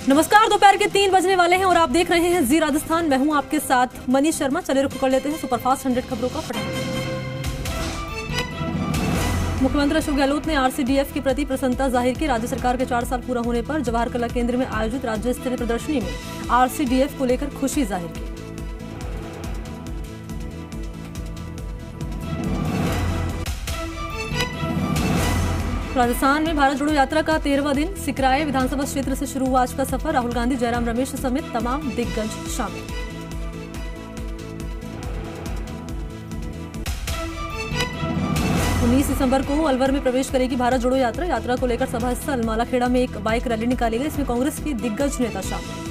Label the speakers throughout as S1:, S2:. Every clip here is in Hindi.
S1: नमस्कार, दोपहर के 3 बजने वाले हैं और आप देख रहे हैं जी राजस्थान। मैं हूं आपके साथ मनीष शर्मा। चलिए रुक कर लेते हैं सुपरफास्ट 100 खबरों का फटाफट। मुख्यमंत्री अशोक गहलोत ने आरसीडीएफ के प्रति प्रसन्नता जाहिर की। राज्य सरकार के 4 साल पूरा होने पर जवाहर कला केंद्र में आयोजित राज्य स्तरीय प्रदर्शनी में आरसीडीएफ को लेकर खुशी जाहिर की। राजस्थान में भारत जोड़ो यात्रा का 13वां दिन। सिकराय विधानसभा क्षेत्र से शुरू हुआ आज का सफर। राहुल गांधी, जयराम रमेश समेत तमाम दिग्गज शामिल। उन्नीस दिसंबर को अलवर में प्रवेश करेगी भारत जोड़ो यात्रा। यात्रा को लेकर सभा स्थल मालाखेड़ा में एक बाइक रैली निकाली गई। इसमें कांग्रेस के दिग्गज नेता शामिल।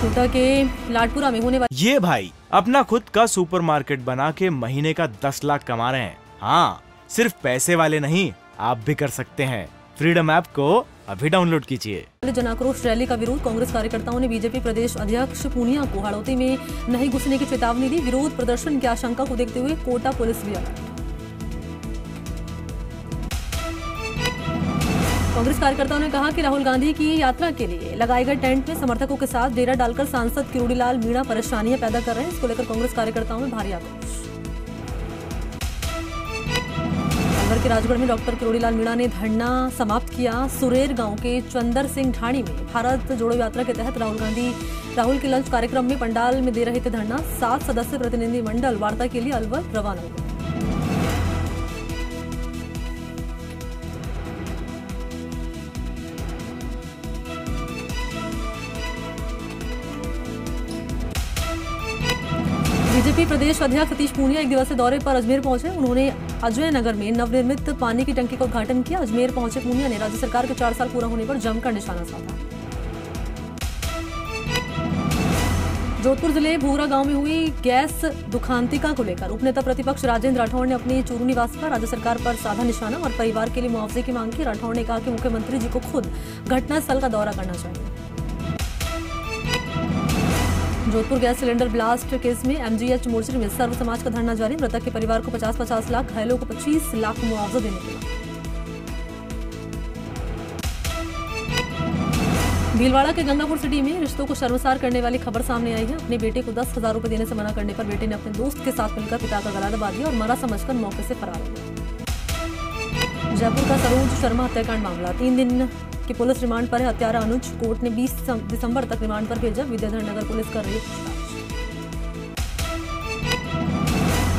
S1: कोटा के लाडपुरा में होने वाली
S2: ये भाई अपना खुद का सुपरमार्केट बना के महीने का 10 लाख कमा रहे हैं। हाँ, सिर्फ पैसे वाले नहीं, आप भी कर सकते हैं। फ्रीडम ऐप को अभी डाउनलोड कीजिए।
S1: जन आक्रोश रैली का विरोध। कांग्रेस कार्यकर्ताओं ने बीजेपी प्रदेश अध्यक्ष पूनिया को हाड़ौती में नहीं घुसने की चेतावनी दी। विरोध प्रदर्शन की आशंका को देखते हुए कोटा पुलिस भी अलर्ट। कांग्रेस कार्यकर्ताओं ने कहा कि राहुल गांधी की यात्रा के लिए लगाए गए टेंट में समर्थकों के साथ डेरा डालकर सांसद किरोड़ीलाल मीणा परेशानियां पैदा कर रहे हैं। इसको लेकर कांग्रेस कार्यकर्ताओं में भारी आक्रोश। अलवर के राजगढ़ में डॉक्टर किरोड़ीलाल मीणा ने धरना समाप्त किया। सुरेर गांव के चंदर सिंह ढाणी में भारत जोड़ो यात्रा के तहत राहुल के लंच कार्यक्रम में पंडाल में दे रहे थे धरना। 7 सदस्य प्रतिनिधि मंडल वार्ता के लिए अलवर रवाना हुए। बीजेपी प्रदेश अध्यक्ष सतीश पूनिया एक दिवसीय दौरे पर अजमेर पहुंचे। उन्होंने अजय नगर में नवनिर्मित पानी की टंकी का उद्घाटन किया। अजमेर पहुंचे पूनिया ने राज्य सरकार के 4 साल पूरा होने पर जमकर निशाना साधा। जोधपुर जिले भूरा गांव में हुई गैस दुखांतिका को लेकर उपनेता प्रतिपक्ष राजेंद्र राठौड़ ने अपने चूरू निवास पर राज्य सरकार पर साधा निशाना और परिवार के लिए मुआवजे की मांग की। राठौड़ ने कहा कि मुख्यमंत्री जी को खुद घटनास्थल का दौरा करना चाहिए। Jodhpur gas cylinder blast case में एमजीएच मोर्चे में सर्व समाज का धरना जारी। मृतक के परिवार को 50-50 लाख, घायलों को 25 लाख मुआवजा देने की मांग। भीलवाड़ा के गंगापुर सिटी में रिश्तों को शर्मसार करने वाली खबर सामने आई है। अपने बेटे को 10,000 रुपए देने से मना करने पर बेटे ने अपने दोस्त के साथ मिलकर पिता का गला दबा दिया और मरा समझकर मौके से फरार हो गया। जयपुर का सरोज शर्मा हत्याकांड मामला 3 दिन की पुलिस रिमांड पर है। हत्यारा अनुज कोर्ट ने 20 दिसंबर तक रिमांड पर भेजा। विद्याधर नगर पुलिस कर रही है पूछताछ।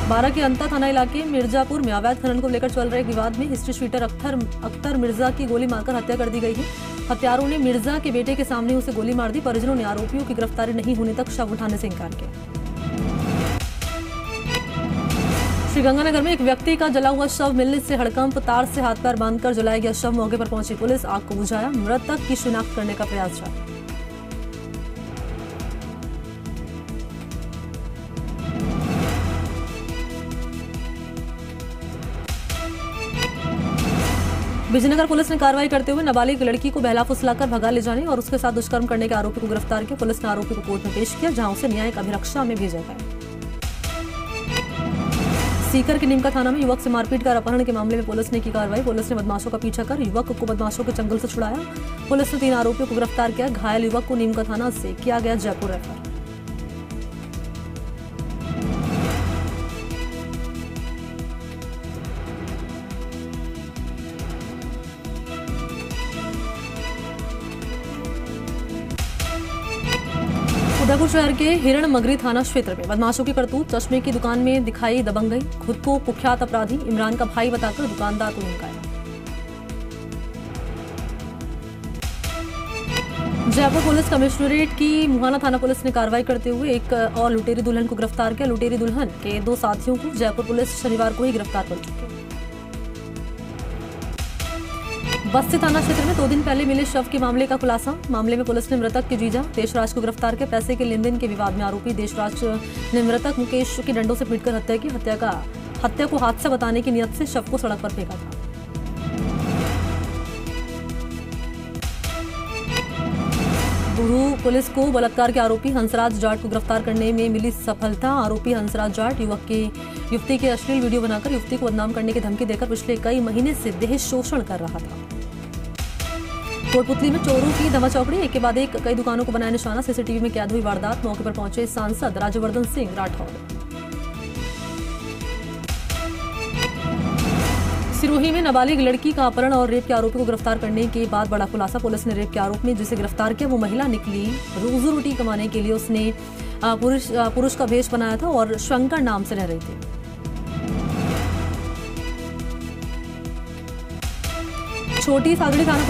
S1: 12 के अंता थाना इलाके मिर्जापुर में अवैध खनन को लेकर चल रहे विवाद में हिस्ट्री शीटर अख्तर मिर्जा की गोली मारकर हत्या कर दी गई है। हत्यारों ने मिर्जा के बेटे के सामने उसे गोली मार दी। परिजनों ने आरोपियों की गिरफ्तारी नहीं होने तक शव उठाने से इनकार किया। श्रीगंगानगर में एक व्यक्ति का जला हुआ शव मिलने से हड़कंप। तार से हाथ पैर बांधकर जलाया गया शव। मौके पर पहुंची पुलिस आग को बुझाया। मृतक की शिनाख्त करने का प्रयास जारी। विजयनगर पुलिस ने कार्रवाई करते हुए नाबालिग लड़की को बहला फुसलाकर भगा ले जाने और उसके साथ दुष्कर्म करने के आरोपी को गिरफ्तार किया। पुलिस ने आरोपी को कोर्ट में पेश किया, जहां उसे न्यायिक अभिरक्षा में भेजा गया। सीकर के नीमका थाना में युवक से मारपीट कर अपहरण के मामले में पुलिस ने की कार्रवाई। पुलिस ने बदमाशों का पीछा कर युवक को बदमाशों के चंगुल से छुड़ाया। पुलिस ने 3 आरोपियों को गिरफ्तार किया। घायल युवक को नीमका थाना से किया गया जयपुर रेफर। उदयपुर शहर के हिरण मगरी थाना क्षेत्र में बदमाशों की करतूत। चश्मे की दुकान में दिखाई दबंगई। खुद को कुख्यात अपराधी इमरान का भाई बताकर दुकानदार को धमकाया। जयपुर पुलिस कमिश्नरेट की मुहाना थाना पुलिस ने कार्रवाई करते हुए एक और लुटेरी दुल्हन को गिरफ्तार किया। लुटेरी दुल्हन के 2 साथियों को जयपुर पुलिस शनिवार को ही गिरफ्तार कर चुकी है। बस्ती थाना क्षेत्र में 2 दिन पहले मिले शव के मामले का खुलासा। मामले में पुलिस ने मृतक के जीजा देशराज को गिरफ्तार किया। पैसे के लेन देन के विवाद में आरोपी देशराज ने मृतक मुकेश की डंडों से पीटकर हत्या की। हत्या को हादसा बताने की नियत से शव को सड़क पर फेंका था। बुरू पुलिस को बलात्कार के आरोपी हंसराज जाट को गिरफ्तार करने में मिली सफलता। आरोपी हंसराज जाट युवती के अश्लील वीडियो बनाकर युवती को बदनाम करने की धमकी देकर पिछले कई महीने से दहेज शोषण कर रहा था। कोटपुतली में चोरों की धमाचौकड़ी, एक के बाद एक कई दुकानों को बनाया निशाना। सीसीटीवी में कैद हुई वारदात। मौके पर पहुंचे सांसद राज्यवर्धन सिंह राठौर। सिरोही में नाबालिग लड़की का अपहरण और रेप के आरोपी को गिरफ्तार करने के बाद बड़ा खुलासा। पुलिस ने रेप के आरोप में जिसे गिरफ्तार किया वो महिला निकली। रोजी रोटी कमाने के लिए उसने पुरुष का भेष बनाया था और शंकर नाम से रह रही थी। छोटी सागड़ी थाना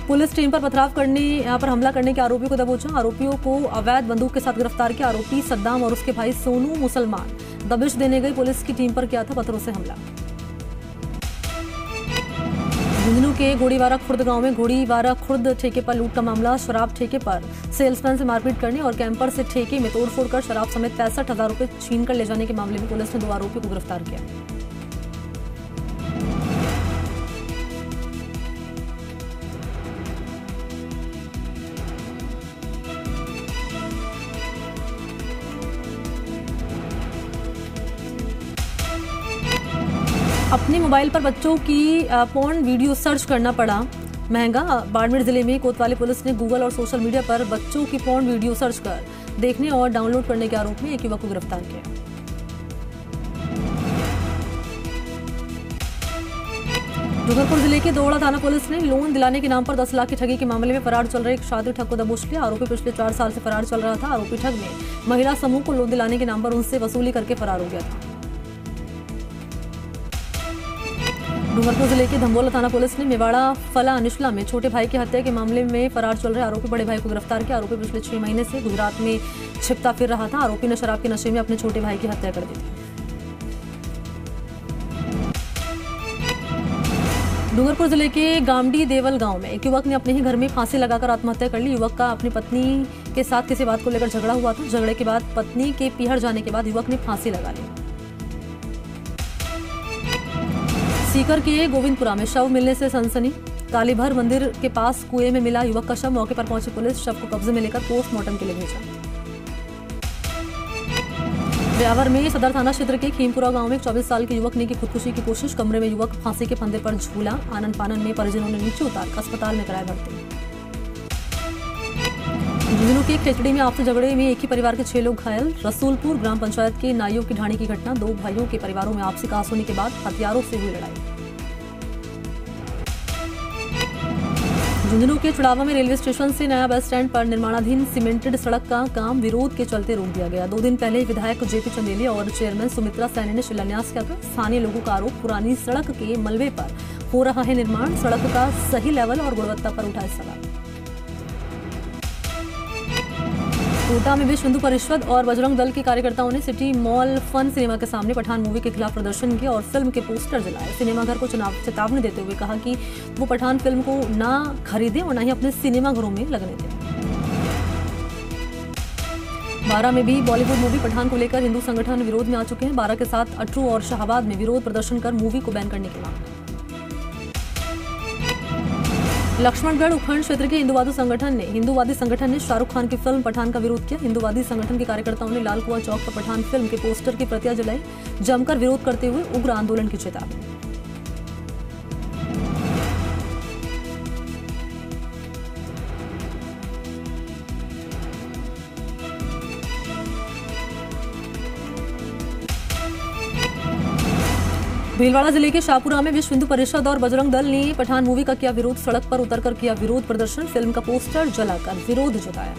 S1: पुलिस टीम पर पथराव पर हमला करने के आरोपी को दबोचा। आरोपियों को अवैध बंदूक के साथ गिरफ्तार किया। आरोपी सद्दाम और उसके भाई सोनू मुसलमान दबिश देने गई पुलिस की टीम पर किया था पत्थरों से हमला। झुंझुनू के घोड़ीवारा खुर्द गांव में घोड़ीवारा खुर्द ठेके पर लूट का मामला। शराब ठेके पर सेल्समैन से मारपीट करने और कैंपर से ठेके में तोड़फोड़ कर शराब समेत 65,000 रुपए छीन कर ले जाने के मामले में पुलिस ने 2 आरोपियों को गिरफ्तार किया। अपने मोबाइल पर बच्चों की पॉर्न वीडियो सर्च करना पड़ा महंगा। बाड़मेर जिले में कोतवाली पुलिस ने गूगल और सोशल मीडिया पर बच्चों की पॉर्न वीडियो सर्च कर देखने और डाउनलोड करने के आरोप में एक युवक को गिरफ्तार किया। डूंगरपुर जिले के दोड़ा थाना पुलिस ने लोन दिलाने के नाम पर 10 लाख की ठगी के मामले में फरार चल रहे एक शादी ठग को दबोच लिया। आरोपी पिछले 4 साल से फरार चल रहा था। आरोपी ठग ने महिला समूह को लोन दिलाने के नाम पर उनसे वसूली करके फरार हो गया था। डूंगरपुर जिले के धम्बोला थाना पुलिस ने मेवाड़ा फला अनिशला में छोटे भाई की हत्या के मामले में फरार चल रहे आरोपी बड़े भाई को गिरफ्तार किया। आरोपी पिछले 6 महीने से गुजरात में छिपता फिर रहा था। आरोपी ने शराब के नशे में अपने छोटे भाई की हत्या कर दी थी। डूंगरपुर जिले के गामडी देवल गांव में एक युवक ने अपने ही घर में फांसी लगाकर आत्महत्या कर ली। युवक का अपनी पत्नी के साथ किसी बात को लेकर झगड़ा हुआ था। झगड़े के बाद पत्नी के पीहर जाने के बाद युवक ने फांसी लगा ली। सीकर के गोविंदपुरा में शव मिलने से सनसनी। कालीभर मंदिर के पास कुएं में मिला युवक का शव। मौके पर पहुंची पुलिस शव को कब्जे में लेकर पोस्टमार्टम के लिए भेजा। ब्यावर में सदर थाना क्षेत्र के खीमपुरा गांव में एक 24 साल के युवक ने की खुदकुशी की कोशिश। कमरे में युवक फांसी के फंदे पर झूला। आनन फानन में परिजनों ने नीचे उतार अस्पताल में कराया भर्ती। झुंझुनू के खेचड़ी में आपसी झगड़े में एक ही परिवार के 6 लोग घायल। रसूलपुर ग्राम पंचायत के नाइयों की ढाणी की घटना। 2 भाइयों के परिवारों में आपसी कहासुनी के बाद हथियारों से हुई लड़ाई। झुंझुनू के चुड़ावा में रेलवे स्टेशन से नया बस स्टैंड पर निर्माणाधीन सीमेंटेड सड़क का काम विरोध के चलते रोक दिया गया। 2 दिन पहले विधायक जेपी चंदेली और चेयरमैन सुमित्रा सैनी ने शिलान्यास किया था। स्थानीय लोगों का आरोप पुरानी सड़क के मलबे पर हो रहा है निर्माण। सड़क का सही लेवल और गुणवत्ता पर उठाए सवाल। कोटा में विश्व हिंदू परिषद और बजरंग दल के कार्यकर्ताओं ने सिटी मॉल फन सिनेमा के सामने पठान मूवी के खिलाफ प्रदर्शन किया और फिल्म के पोस्टर जलाए। सिनेमाघर को चेतावनी देते हुए कहा कि वो पठान फिल्म को ना खरीदें और ना ही अपने सिनेमाघरों में लगने दें। बारां में भी बॉलीवुड मूवी पठान को लेकर हिंदू संगठन विरोध में आ चुके हैं। बारां के साथ अटरू और शाहबाद में विरोध प्रदर्शन कर मूवी को बैन करने की मांग। लक्ष्मणगढ़ उपखंड क्षेत्र के हिंदूवादी संगठन ने शाहरुख खान की फिल्म पठान का विरोध किया। हिंदूवादी संगठन के कार्यकर्ताओं ने लाल कुआं चौक पर पठान फिल्म के पोस्टर की प्रतियां जलाई। जमकर विरोध करते हुए उग्र आंदोलन की चेतावनी। भीलवाड़ा जिले के शाहपुरा में विश्व हिंदू परिषद और बजरंग दल ने पठान मूवी का किया विरोध। सड़क पर उतरकर किया विरोध प्रदर्शन। फिल्म का पोस्टर जलाकर विरोध जताया।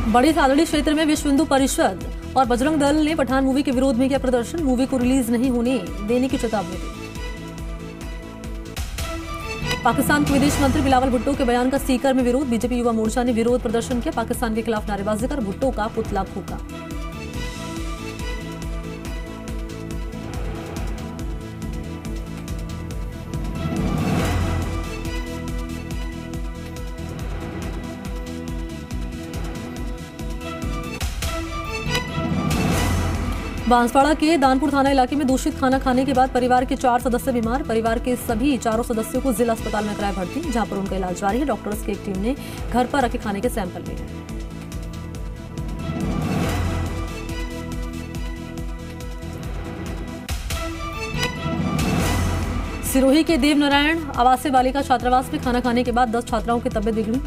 S1: बड़ी सादड़ी क्षेत्र में विश्व हिंदू परिषद और बजरंग दल ने पठान मूवी के विरोध में किया प्रदर्शन। मूवी को रिलीज नहीं होने देने की चेतावनी दी। पाकिस्तान के विदेश मंत्री बिलावल भुट्टो के बयान का सीकर में विरोध। बीजेपी युवा मोर्चा ने विरोध प्रदर्शन किया। पाकिस्तान के खिलाफ नारेबाजी कर भुट्टो का पुतला फूका। बांसवाड़ा के दानपुर थाना इलाके में दूषित खाना खाने के बाद परिवार के 4 सदस्य बीमार। परिवार के सभी 4 सदस्यों को जिला अस्पताल में कराया भर्ती, जहां पर उनका इलाज जारी है। डॉक्टर्स की एक टीम ने घर पर रखे खाने के सैंपल लिए। सिरोही के देवनारायण आवासीय बालिका छात्रावास में खाना खाने के बाद 10 छात्राओं की तबियत बिगड़ी।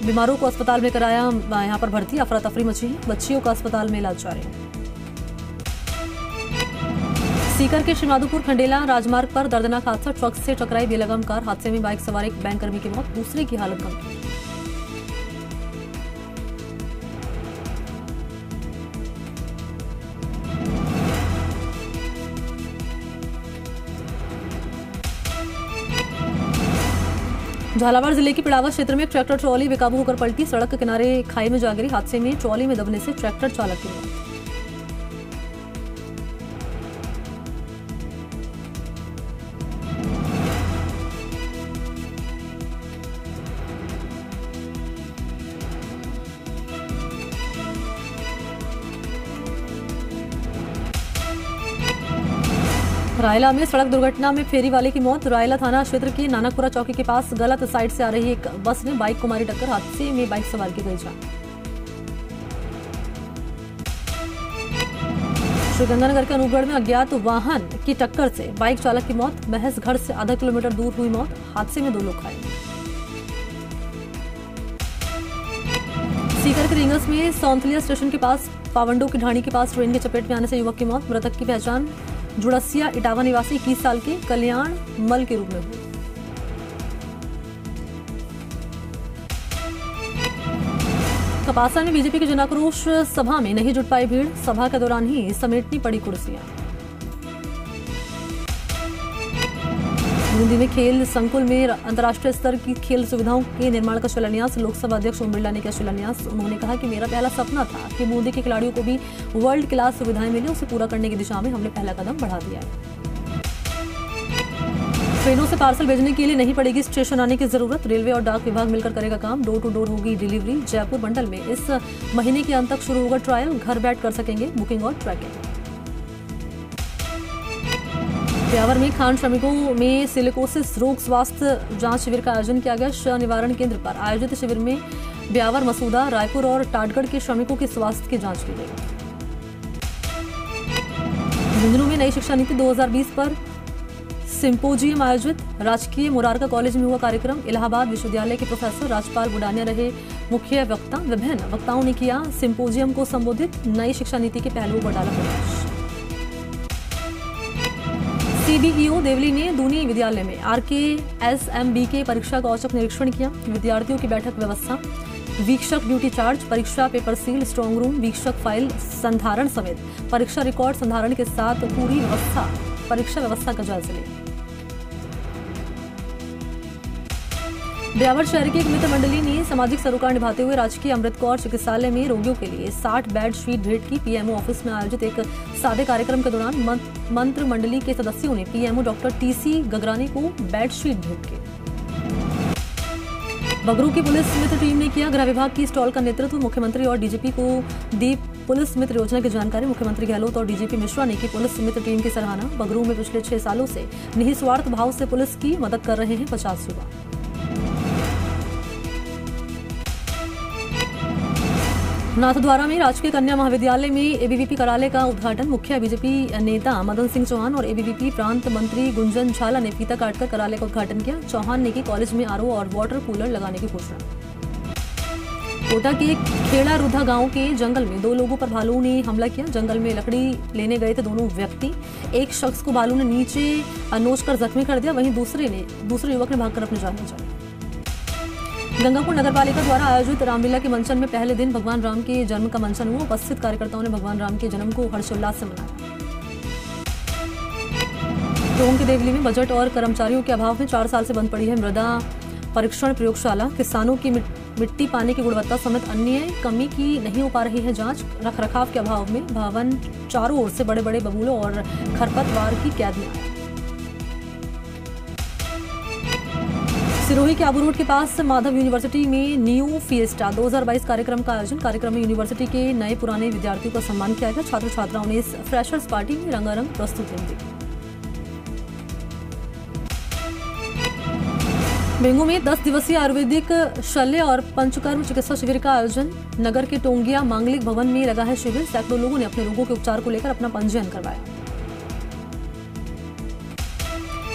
S1: बीमारों को अस्पताल में कराया, यहां पर भर्ती। अफरा तफरी मची है, बच्चियों का अस्पताल में इलाज जारी है। सीकर के श्रीमाधोपुर खंडेला राजमार्ग पर दर्दनाक हादसा, ट्रक से टकराई बेलगाम कार। हादसे में बाइक सवार एक बैंक कर्मी की मौत, दूसरे की हालत गंभीर। झालावाड़ जिले के पिड़ावा क्षेत्र में ट्रैक्टर ट्रॉली बेकाबू होकर पलटी, सड़क के किनारे खाई में जा गिरी। हादसे में ट्रॉली में दबने से ट्रैक्टर चालक की मौत। रायला में सड़क दुर्घटना में फेरी वाले की मौत। रायला थाना क्षेत्र के नानकपुरा चौकी के पास गलत साइड से आ रही एक बस ने बाइक को मारी टक्कर। हादसे में बाइक सवार की गई जान। श्रीगंगानगर के अनूपगढ़ में अज्ञात वाहन की टक्कर से बाइक चालक की मौत। महज घर से आधा किलोमीटर दूर हुई मौत। हादसे में 2 लोग घायल। सीकर के रिंगस में सौंथलिया स्टेशन के पास पावंडो की ढाणी के पास ट्रेन की चपेट में आने से युवक की मौत। मृतक की पहचान जुड़सिया इटावा निवासी 21 साल के कल्याण मल के रूप में हुई। कपासा में बीजेपी की जनाक्रोश सभा में नहीं जुट पाई भीड़, सभा के दौरान ही समेटनी पड़ी कुर्सियां। बूंदी में खेल संकुल में अंतर्राष्ट्रीय स्तर की खेल सुविधाओं के निर्माण का शिलान्यास। लोकसभा अध्यक्ष ओम बिरला ने किया शिलान्यास। उन्होंने कहा कि मेरा पहला सपना था कि बूंदी के खिलाड़ियों को भी वर्ल्ड क्लास सुविधाएं मिले, उसे पूरा करने की दिशा में हमने पहला कदम बढ़ा दिया है। ट्रेनों से पार्सल भेजने के लिए नहीं पड़ेगी स्टेशन आने की जरूरत, रेलवे और डाक विभाग मिलकर करेगा काम। डोर टू डोर होगी डिलीवरी। जयपुर मंडल में इस महीने के अंत तक शुरू होगा ट्रायल, घर बैठ कर सकेंगे बुकिंग और ट्रैकिंग। ब्यावर में खान श्रमिकों में सिलिकोसिस रोग स्वास्थ्य जांच शिविर का आयोजन किया गया। क्षय निवारण केंद्र पर आयोजित शिविर में ब्यावर, मसूदा, रायपुर और टाटगढ़ के श्रमिकों के स्वास्थ्य की जांच की गई। झुंझुनू में नई शिक्षा नीति 2020 पर सिंपोजियम आयोजित। राजकीय मुरारका कॉलेज में हुआ कार्यक्रम। इलाहाबाद विश्वविद्यालय के प्रोफेसर राजपाल बुडानिया रहे मुख्य वक्ता। विभिन्न वक्ताओं ने किया सिंपोजियम को संबोधित। नई शिक्षा नीति के पहलुओं पर डाला प्रकाश। सीबीईओ देवली ने दूनी विद्यालय में RKSMB के परीक्षा का औचक निरीक्षण किया। विद्यार्थियों की बैठक व्यवस्था, वीक्षक ड्यूटी चार्ज, परीक्षा पेपर सील, स्ट्रांग रूम, वीक्षक फाइल संधारण समेत परीक्षा रिकॉर्ड संधारण के साथ पूरी परीक्षा व्यवस्था का जायजा लिया। ब्यावर शहर की एक मित्र मंडली ने सामाजिक सरोकार निभाते हुए राजकीय अमृत कौर चिकित्सालय में रोगियों के लिए 60 बेड शीट भेंट की। पीएमओ ऑफिस में आयोजित एक सादे कार्यक्रम के दौरान मंत्र मंडली के सदस्यों ने पीएमओ डॉक्टर TC गगरानी को बेड शीट भेंट की। बगरू की पुलिस मित्र टीम ने किया गृह विभाग की स्टॉल का नेतृत्व। मुख्यमंत्री और डीजीपी को दी पुलिस मित्र योजना की जानकारी। मुख्यमंत्री गहलोत और डीजीपी मिश्रा ने की पुलिस मित्र टीम की सराहना। बगरू में पिछले 6 सालों से निस्वार्थ भाव से पुलिस की मदद कर रहे हैं 50 युवा। नाथद्वारा में राजकीय कन्या महाविद्यालय में एबीवीपी कार्यालय का उद्घाटन। मुख्य बीजेपी नेता मदन सिंह चौहान और एबीवीपी प्रांत मंत्री गुंजन झाला ने फीता काटकर कार्यालय का उद्घाटन किया। चौहान ने की कॉलेज में RO और वाटर कूलर लगाने की घोषणा। कोटा के खेड़ा रुधा गांव के जंगल में 2 लोगों पर भालू ने हमला किया। जंगल में लकड़ी लेने गए थे दोनों व्यक्ति। एक शख्स को भालू ने नीचे नोच कर जख्मी कर दिया, वहीं दूसरे युवक ने भागकर अपनी जान बचाई। गंगापुर नगरपालिका द्वारा आयोजित रामलीला के मंचन में पहले दिन भगवान राम के जन्म का मंचन हुआ। उपस्थित कार्यकर्ताओं ने भगवान राम के जन्म को हर्षोल्लास से मनाया। टोंक की देवली में बजट और कर्मचारियों के अभाव में 4 साल से बंद पड़ी है मृदा परीक्षण प्रयोगशाला। किसानों की मिट्टी पानी की गुणवत्ता समेत अन्य कमी की नहीं हो पा रही है जांच। रखरखाव के अभाव में भवन चारों ओर से बड़े बड़े बबूलों और खरपतवार की कैद में आया। सिरोही के आबू रोड के पास माधव यूनिवर्सिटी में न्यू फिएस्टा 2022 कार्यक्रम का आयोजन। कार्यक्रम में यूनिवर्सिटी के नए पुराने विद्यार्थियों का सम्मान किया गया। छात्र छात्राओं ने इस फ्रेशर्स पार्टी में रंगारंग प्रस्तुति दी। बेंगू में 10 दिवसीय आयुर्वेदिक शल्य और पंचकर्म चिकित्सा शिविर का आयोजन। नगर के टोंगिया मांगलिक भवन में लगा है शिविर। सैकड़ों लोगों ने अपने रोगों के उपचार को लेकर अपना पंजीयन करवाया।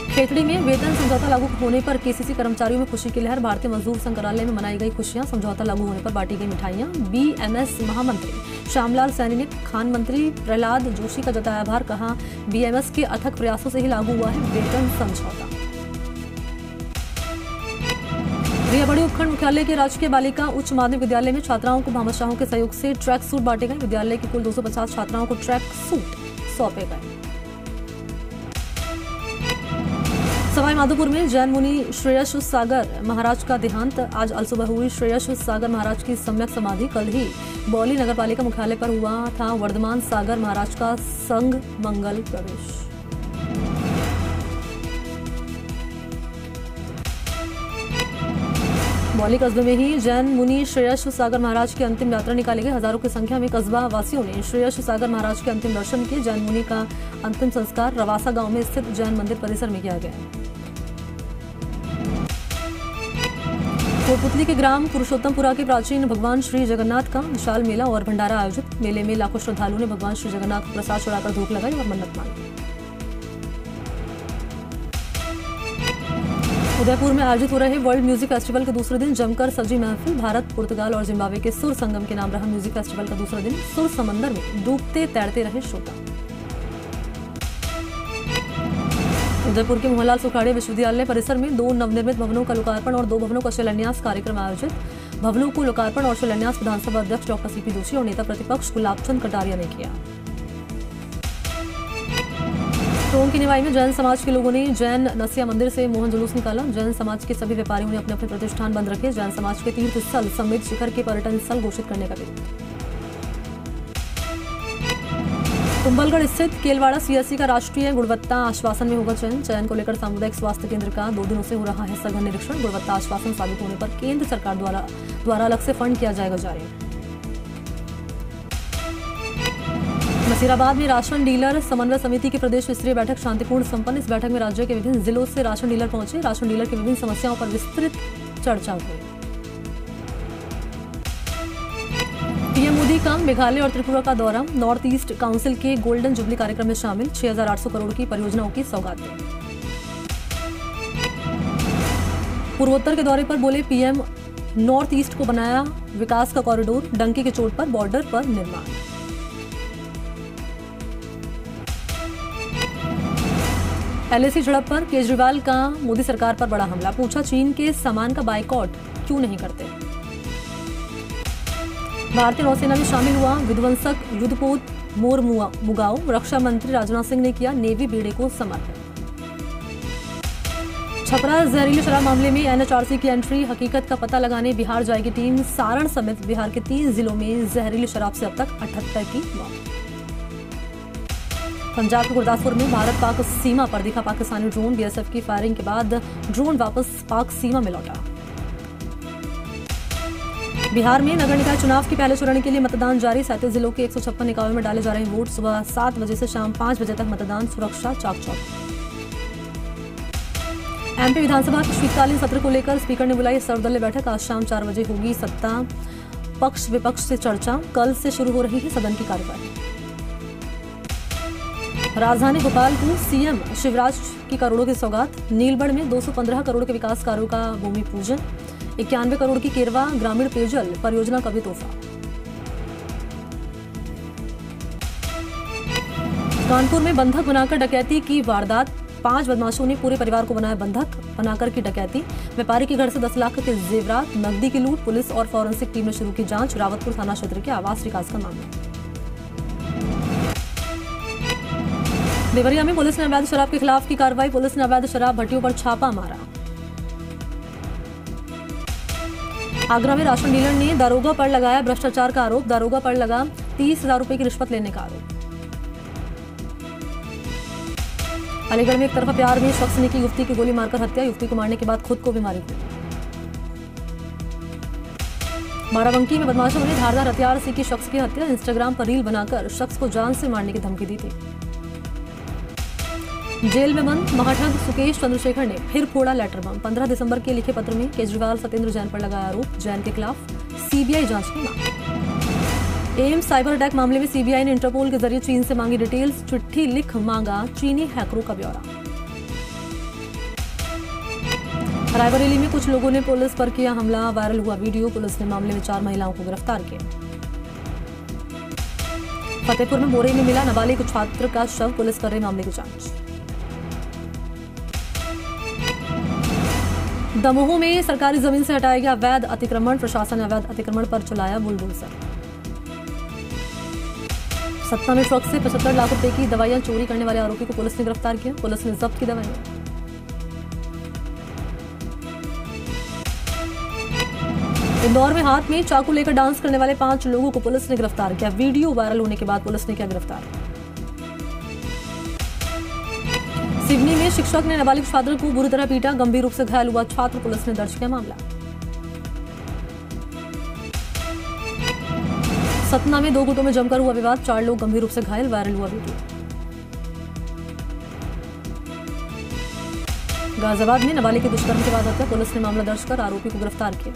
S1: खेतड़ी में वेतन समझौता लागू होने पर केसीसी कर्मचारियों में खुशी की लहर। भारतीय मजदूर संग्रहालय में मनाई गई खुशियां। समझौता लागू होने पर बांटी गई मिठाइयां। बीएमएस महामंत्री श्यामलाल सैनी ने खान मंत्री प्रहलाद जोशी का जताया आभार। कहा, बीएमएस के अथक प्रयासों से ही लागू हुआ है वेतन समझौता। रियाबड़ी उपखंड मुख्यालय के राजकीय बालिका उच्च माध्यमिक विद्यालय में छात्राओं को भामाशाहों के सहयोग से ट्रैक सूट बांटे गए। विद्यालय की कुल 250 छात्राओं को ट्रैक सूट सौंपे गए। सवाई माधोपुर में जैन मुनि श्रेयस सागर महाराज का देहांत। आज अलसुबह हुई श्रेयस सागर महाराज की सम्यक समाधि। कल ही बौली नगरपालिका मुख्यालय पर हुआ था वर्धमान सागर महाराज का संघ मंगल प्रवेश। बौली कस्बे में ही जैन मुनि श्रेयस सागर महाराज की अंतिम यात्रा निकाली गई। हजारों की संख्या में कस्बा वासियों ने श्रेयस सागर महाराज के अंतिम दर्शन किए। जैन मुनि का अंतिम संस्कार रवासा गांव में स्थित जैन मंदिर परिसर में किया गया। कोटपुतली के ग्राम पुरुषोत्तमपुरा के प्राचीन भगवान श्री जगन्नाथ का विशाल मेला और भंडारा आयोजित। मेले में लाखों श्रद्धालुओं ने भगवान श्री जगन्नाथ को प्रसाद चढ़ाकर धूप लगाई और मन्नत मांगी। उदयपुर में आयोजित हो रहे वर्ल्ड म्यूजिक फेस्टिवल के दूसरे दिन जमकर सजी महफिल। भारत, पुर्तगाल और जिम्बाब्वे के सुर संगम के नाम रहा म्यूजिक फेस्टिवल का दूसरा दिन। सुर समंदर में डूबते तैरते रहे श्रोता। उदयपुर के मोहनलाल सुखाड़े विश्वविद्यालय परिसर में 2 नवनिर्मित भवनों का लोकार्पण और 2 भवनों का शिलान्यास कार्यक्रम आयोजित। भवनों को लोकार्पण और शिलान्यास विधानसभा अध्यक्ष डॉक्टर सीपी जोशी और नेता प्रतिपक्ष गुलाबचंद कटारिया ने किया। टोंक की निवाई में जैन समाज के लोगों ने जैन नसिया मंदिर से मोहन जुलूस निकाला। जैन समाज के सभी व्यापारियों ने अपने अपने प्रतिष्ठान बंद रखे। जैन समाज के तीर्थ स्थल समेत शिखर के पर्यटन स्थल घोषित करने का विरोध। कुंभलगढ़ स्थित केलवाड़ा सीएससी का राष्ट्रीय गुणवत्ता आश्वासन में होगा चयन। चयन को लेकर सामुदायिक स्वास्थ्य केंद्र का 2 दिनों से हो रहा है सघन निरीक्षण। गुणवत्ता आश्वासन साबित होने पर केंद्र सरकार द्वारा अलग से फंड किया जाएगा जारी। नसीराबाद में राशन डीलर समन्वय समिति की प्रदेश स्तरीय बैठक शांतिपूर्ण संपन्न। इस बैठक में राज्य के विभिन्न जिलों से राशन डीलर पहुंचे। राशन डीलर की विभिन्न समस्याओं पर विस्तृत चर्चा हुई। पीएम मोदी का मेघालय और त्रिपुरा का दौरा। नॉर्थ ईस्ट काउंसिल के गोल्डन जुबली कार्यक्रम में शामिल। 6,800 करोड़ की परियोजनाओं की सौगातें। पूर्वोत्तर के दौरे पर बोले पीएम, नॉर्थ ईस्ट को बनाया विकास का कॉरिडोर। डंकी के चोट पर बॉर्डर पर निर्माण। एलएसी झड़प पर केजरीवाल का मोदी सरकार पर बड़ा हमला। पूछा, चीन के सामान का बाइकॉट क्यों नहीं करते। भारतीय नौसेना में शामिल हुआ विध्वंसक युद्धपोत मोर मुगाओ। रक्षा मंत्री राजनाथ सिंह ने किया नेवी बेड़े को समर्पित। छपरा जहरीली शराब मामले में एनएचआरसी की एंट्री। हकीकत का पता लगाने बिहार जाएगी टीम। सारण समेत बिहार के 3 जिलों में जहरीली शराब से अब तक 78 की मौत। पंजाब के गुरदासपुर में भारत पाक सीमा पर दिखा पाकिस्तानी ड्रोन। बीएसएफ की फायरिंग के बाद ड्रोन वापस पाक सीमा में लौटा। बिहार में नगर निकाय चुनाव के पहले चरण के लिए मतदान जारी। 37 जिलों के 156 निकायों में डाले जा रहे हैं वोट। सुबह 7 बजे से शाम 5 बजे तक मतदान। सुरक्षा चाक चौक। एमपी विधानसभा के शीतकालीन सत्र को लेकर स्पीकर ने बुलाई सर्वदलीय बैठक। आज शाम 4 बजे होगी सत्ता पक्ष विपक्ष से चर्चा। कल से शुरू हो रही है सदन की कार्यवाही। राजधानी भोपाल को सीएम शिवराज की करोड़ों की सौगात। नीलबढ़ में 215 करोड़ के विकास कार्यों का भूमि पूजन। 91 करोड़ की केरवा ग्रामीण पेयजल परियोजना का भी तोहफा। कानपुर में बंधक बनाकर डकैती की वारदात। 5 बदमाशों ने पूरे परिवार को बनाया बंधक बनाकर की डकैती। व्यापारी के घर से 10 लाख के जेवरात नकदी की लूट। पुलिस और फॉरेंसिक टीम ने शुरू की जांच। रावतपुर थाना क्षेत्र के आवास विकास का मामला। देवरिया में पुलिस ने अवैध शराब के खिलाफ की कार्रवाई। पुलिस ने अवैध शराब भट्टियों पर छापा मारा। आगरा में राशन डीलर ने दारोगा पर लगाया भ्रष्टाचार का आरोप। दारोगा पर लगा 30,000 रुपए की रिश्वत लेने का आरोप। अलीगढ़ में एक तरफा प्यार में शख्स ने की युवती की गोली मारकर हत्या, युवती को मारने के बाद खुद को भी मारी गोली। बाराबंकी में बदमाशों ने धारदार हथियार से की शख्स की हत्या, इंस्टाग्राम पर रील बनाकर शख्स को जान से मारने की धमकी दी थी। जेल में बंद महाठग सुकेश चंद्रशेखर ने फिर फोड़ा लेटर बम, 15 दिसंबर के लिखे पत्र में केजरीवाल सत्येंद्र जैन पर लगाया आरोप, जैन के खिलाफ सीबीआई जांच की मांग। एम्स साइबर अटैक मामले में सीबीआई ने इंटरपोल के जरिए चीन से मांगी डिटेल्स, चिट्ठी लिख मांगा चीनी हैकरों का ब्यौरा। रायबरेली में कुछ लोगों ने पुलिस पर किया हमला, वायरल हुआ वीडियो, पुलिस ने मामले में 4 महिलाओं को गिरफ्तार किया। फतेहपुर में बोरे में मिला नाबालिग छात्र का शव, पुलिस कर रही मामले की जांच। दमोह में सरकारी जमीन से हटाया गया अवैध अतिक्रमण, प्रशासन ने अवैध अतिक्रमण पर चलाया बुलडोजर। सतना में ट्रक से 75 लाख रुपए की दवाइयां चोरी करने वाले आरोपी को पुलिस ने गिरफ्तार किया, पुलिस ने जब्त की दवाइयां। इंदौर में हाथ में चाकू लेकर डांस करने वाले 5 लोगों को पुलिस ने गिरफ्तार किया, वीडियो वायरल होने के बाद पुलिस ने किया गिरफ्तार। सिवनी में शिक्षक ने नाबालिग छात्र को बुरी तरह पीटा, गंभीर रूप से घायल हुआ छात्र, पुलिस ने दर्ज किया मामला। सतना में 2 गुटों में जमकर हुआ विवाद, 4 लोग गंभीर रूप से घायल, वायरल हुआ वीडियो। गाजियाबाद में नाबालिग के दुष्कर्म के बाद हत्या, पुलिस ने मामला दर्ज कर आरोपी को गिरफ्तार किया।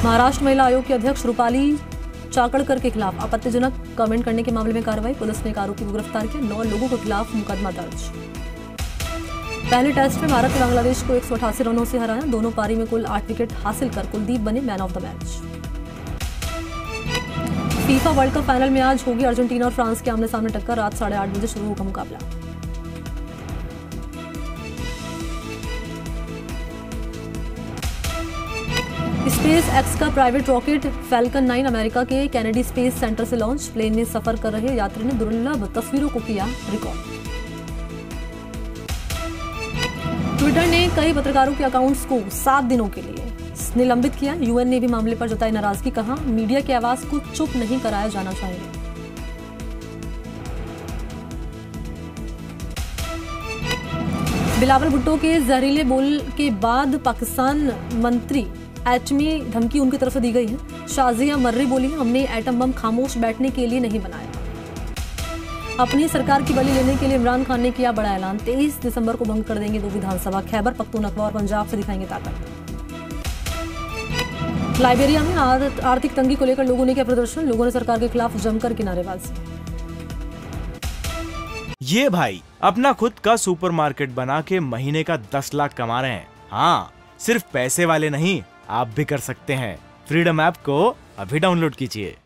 S1: महाराष्ट्र महिला आयोग के अध्यक्ष रूपाली चाकड़कर के खिलाफ आपत्तिजनक कमेंट करने के मामले में कार्रवाई, पुलिस ने एक आरोपी को गिरफ्तार किया, 9 लोगों के खिलाफ मुकदमा दर्ज। पहले टेस्ट में भारत ने बांग्लादेश को 188 रनों से हराया, दोनों पारी में कुल 8 विकेट हासिल कर कुलदीप बने man of the match. FIFA world cup final में आज होगी अर्जेंटीना और फ्रांस के आमने सामने टक्कर, रात 8:30 बजे शुरू होगा मुकाबला। स्पेस एक्स का प्राइवेट रॉकेट फैल्कन 9 अमेरिका के कैनेडी स्पेस सेंटर से लॉन्च, प्लेन में सफर कर रहे यात्री ने दुर्लभ तस्वीरों को किया रिकॉर्ड। ट्विटर ने कई पत्रकारों के अकाउंट्स को 7 दिनों के लिए निलंबित किया, यूएन ने भी मामले पर जताई नाराजगी, कहा मीडिया की आवाज को चुप नहीं कराया जाना चाहिए। बिलावल भुट्टो के जहरीले बोल के बाद पाकिस्तान मंत्री एटमी धमकी उनकी तरफ से दी गई है। शाजिया मर्री बोली, हमने एटम बम खामोश बैठने के लिए नहीं बनाया। अपनी सरकार की बलि लेने के लिए इमरान खान ने किया बड़ा ऐलान, 23 दिसंबर को भंग कर देंगे 2 विधानसभा, खैबर पख्तूनख्वा और पंजाब से दिखाएंगे ताकत। लाइबेरिया में आर्थिक तंगी को लेकर लोगों ने किया प्रदर्शन, लोगों ने सरकार के खिलाफ जमकर किनारेबाजी।
S2: ये भाई अपना खुद का सुपरमार्केट बना के महीने का 10 लाख कमा रहे हैं। हाँ, सिर्फ पैसे वाले नहीं, आप भी कर सकते हैं। फ्रीडम ऐप को अभी डाउनलोड कीजिए।